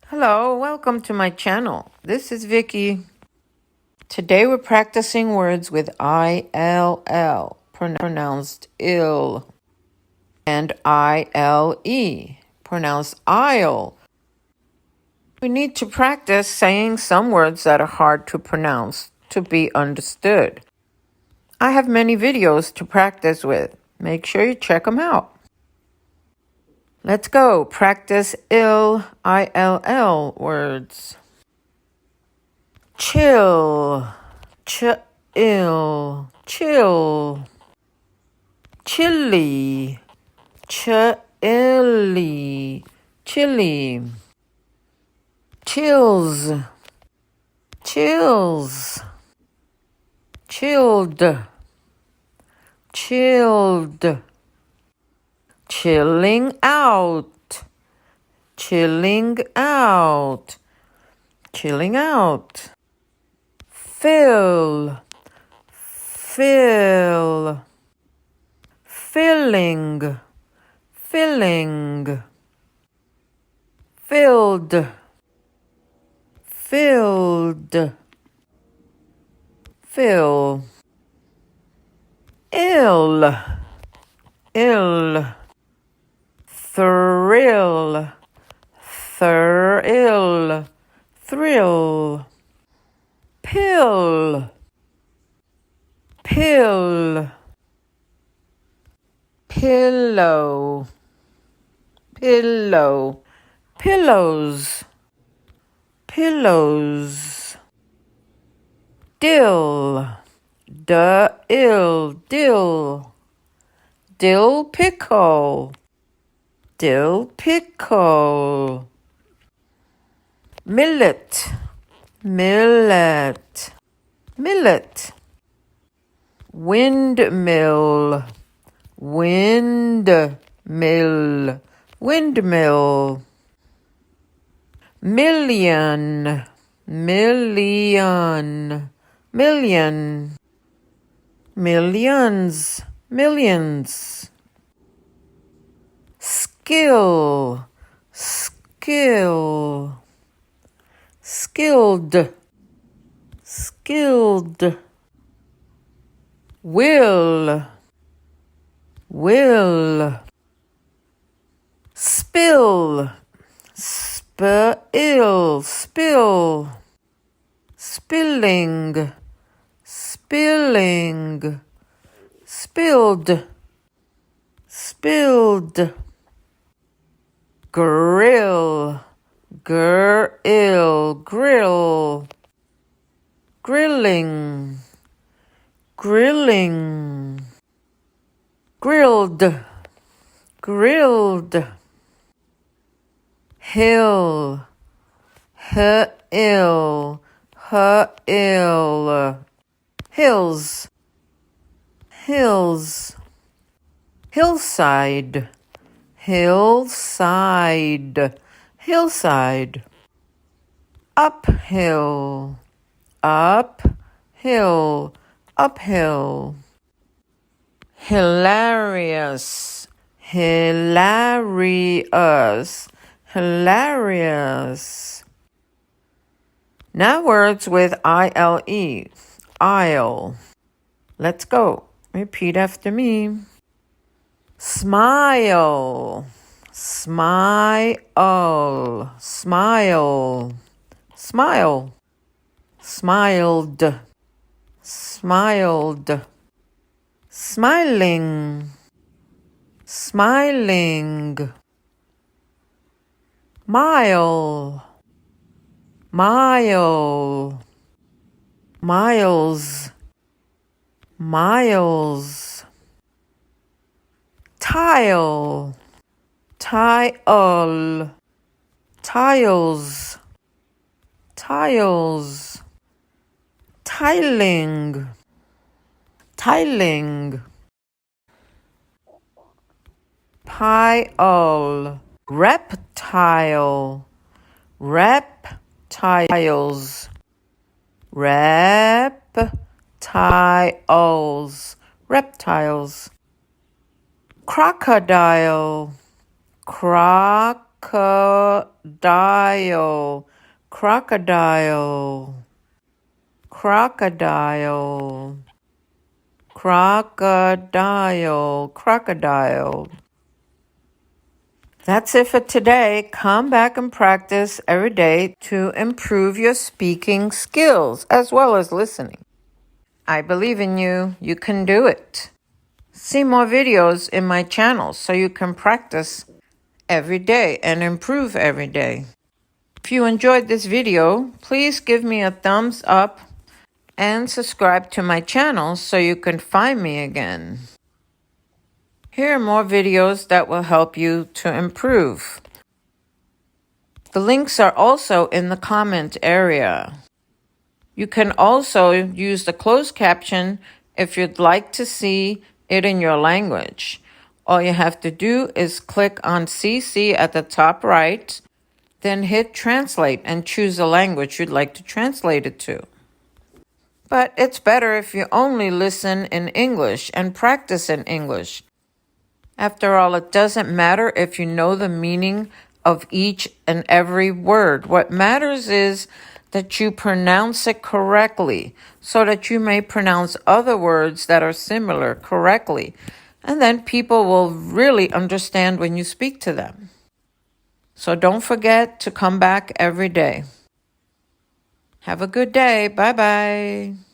Hello, welcome to my channel. This is Vicky. Today we're practicing words with I-L-L, pronounced ill, and I-L-E, pronounced aisle. We need to practice saying some words that are hard to pronounce to be understood. I have many videos to practice with. Make sure you check them out. Let's go. Practice ill, I-L-L words. Chill, chill, chill. Chilly, chilly, chilly. Chills, chills. Chilled, chilled. Chilling out, chilling out, chilling out. Fill, fill, filling, filling. Filled, filled, fill. Ill, ill. Thrill, thrill, thrill. Pill, pill. Pillow, pillow. Pillows, pillows. Dill, dill. Dill pickle, dill pickle. Millet, millet, millet. Windmill, windmill, windmill. Million, million, million. Millions, millions. Skill, skill. Skilled, skilled. Will, will. Spill, spill, spill. Spilling, spilling. Spilled, spilled. Grill, grill, grill. Grilling, grilling. Grilled, grilled. Hill, hill, hill. Hills, hills. Hillside, hillside, hillside. Uphill, uphill, uphill. Hilarious, hilarious, hilarious. Now words with I-L-E, aisle. Let's go. Repeat after me. Smile, smile, smile. Smile, smiled, smiled. Smiling, smiling. Mile, mile. Miles, miles. Tile, tile. Tiles, tiles. Tiling, tiling. Pile, reptile, reptiles. Reptiles, reptiles. Crocodile, crocodile. Crocodile, crocodile, crocodile, crocodile, crocodile. That's it for today. Come back and practice every day to improve your speaking skills as well as listening. I believe in you. You can do it. See more videos in my channel so you can practice every day and improve every day. If you enjoyed this video, please give me a thumbs up and subscribe to my channel so you can find me again. Here are more videos that will help you to improve. The links are also in the comment area. You can also use the closed caption if you'd like to see it in your language. All you have to do is click on CC at the top right, then hit translate and choose the language you'd like to translate it to. But it's better if you only listen in English and practice in English. After all, it doesn't matter if you know the meaning of each and every word. What matters is that you pronounce it correctly so that you may pronounce other words that are similar correctly. And then people will really understand when you speak to them. So don't forget to come back every day. Have a good day. Bye-bye.